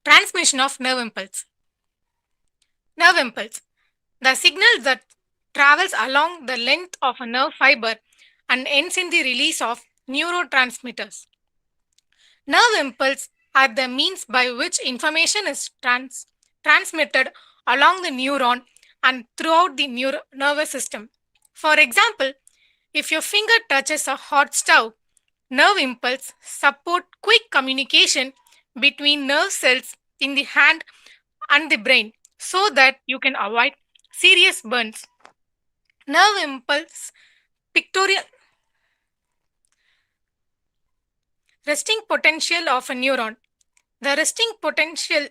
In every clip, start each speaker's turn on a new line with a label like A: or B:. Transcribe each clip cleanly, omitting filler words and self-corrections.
A: Transmission of nerve impulse. Nerve impulse. The signal that travels along the length of a nerve fiber and ends in the release of neurotransmitters. Nerve impulse are the means by which information is transmitted along the neuron and throughout the nervous system. For example, if your finger touches a hot stove, nerve impulse support quick communication between nerve cells in the hand and the brain so that you can avoid serious burns. Nerve impulse pictorial resting potential of a neuron. The resting potential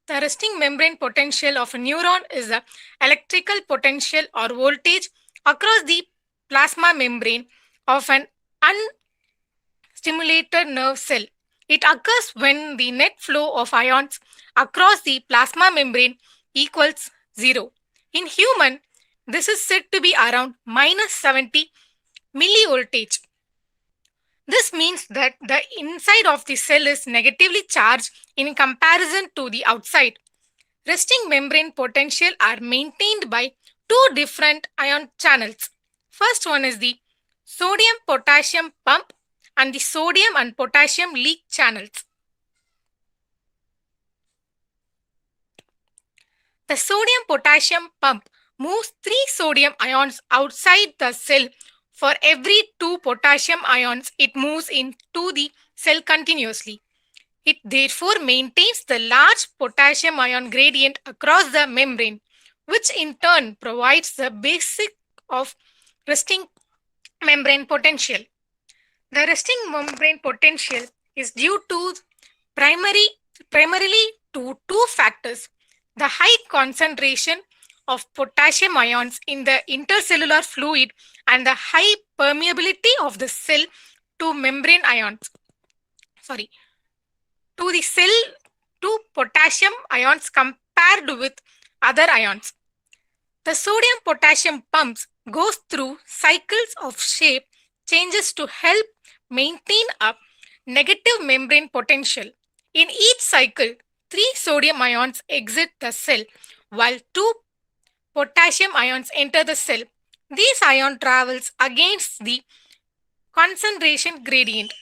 A: The resting membrane potential of a neuron is the electrical potential or voltage across the plasma membrane of an unstimulated nerve cell. It occurs when the net flow of ions across the plasma membrane equals 0. In human, this is said to be around minus 70 millivoltage. This means that the inside of the cell is negatively charged in comparison to the outside. Resting membrane potential are maintained by two different ion channels. First one is the sodium potassium pump and the sodium and potassium leak channels. The sodium potassium pump moves 3 sodium ions outside the cell. For every 2 potassium ions it moves into the cell continuously. It therefore maintains the large potassium ion gradient across the membrane, which in turn provides the basic of resting membrane potential. The resting membrane potential is due to primarily to two factors: the high concentration of potassium ions in the intercellular fluid and the high permeability of the cell to membrane ions. Sorry, to the cell to potassium ions compared with other ions. The sodium potassium pumps goes through cycles of shape changes to help maintain a negative membrane potential. In each cycle, 3 sodium ions exit the cell while 2 potassium ions enter the cell. This ion travels against the concentration gradient.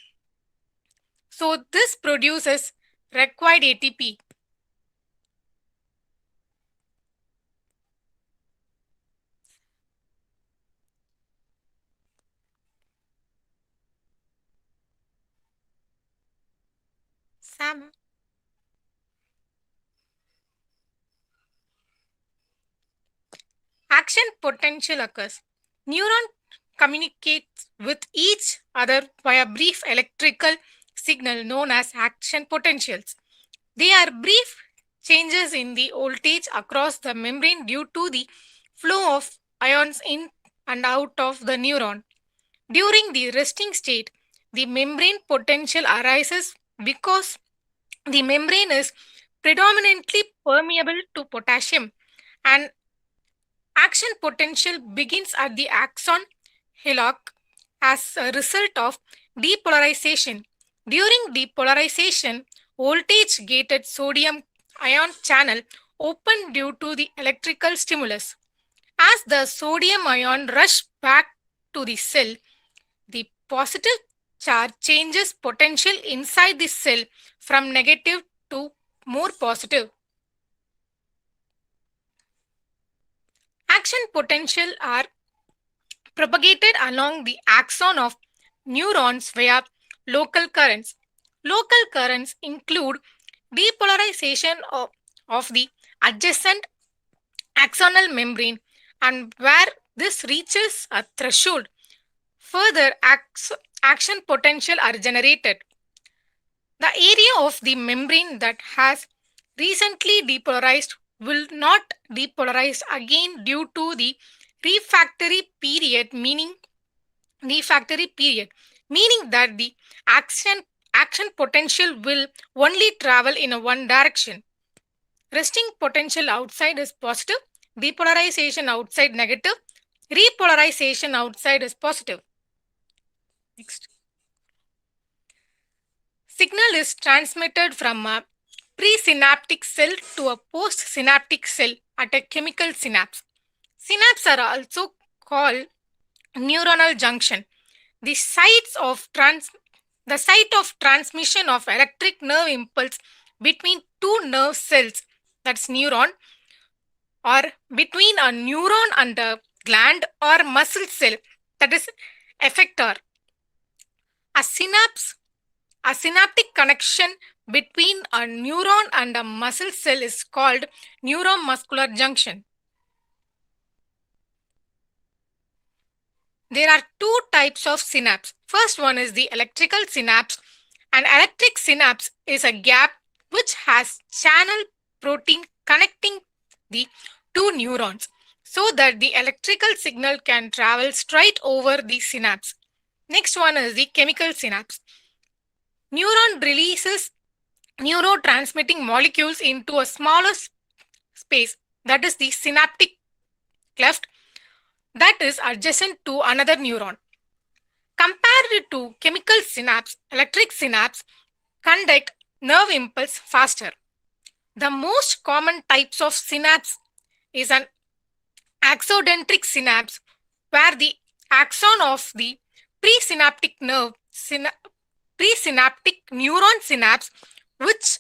A: So this produces required ATP. Sam. Action potential occurs. Neuron communicates with each other via brief electrical signal known as action potentials. They are brief changes in the voltage across the membrane due to the flow of ions in and out of the neuron. During the resting state, the membrane potential arises because the membrane is predominantly permeable to potassium, and action potential begins at the axon hillock as a result of depolarization. During depolarization, voltage gated sodium ion channel open due to the electrical stimulus. As the sodium ion rush back to the cell, the positive charge changes potential inside the cell from negative to more positive. Action potential are propagated along the axon of neurons via local currents. Local currents include depolarization of the adjacent axonal membrane, and where this reaches a threshold, further action potential are generated. The area of the membrane that has recently depolarized will not depolarize again due to the refractory period, meaning that the action potential will only travel in a one direction. Resting potential outside is positive, depolarization outside negative, repolarization outside is positive. Next. Signal is transmitted from a presynaptic cell to a postsynaptic cell at a chemical synapse. Synapses are also called neuronal junction. The the site of transmission of electric nerve impulse between two nerve cells, that's neuron, or between a neuron and a gland or muscle cell, that is effector. A synapse, a synaptic connection between a neuron and a muscle cell is called neuromuscular junction. There are two types of synapse. First one is the electrical synapse. An electric synapse is a gap which has channel protein connecting the two neurons so that the electrical signal can travel straight over the synapse. Next one is the chemical synapse. Neuron releases neurotransmitting molecules into a smaller space, that is the synaptic cleft, that is adjacent to another neuron. Compared to chemical synapse, electric synapse conduct nerve impulse faster. The most common types of synapse is an axodendric synapse, where the axon of the presynaptic presynaptic neuron synapse which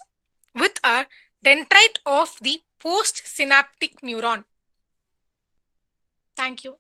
A: with a dendrite of the postsynaptic neuron. Thank you.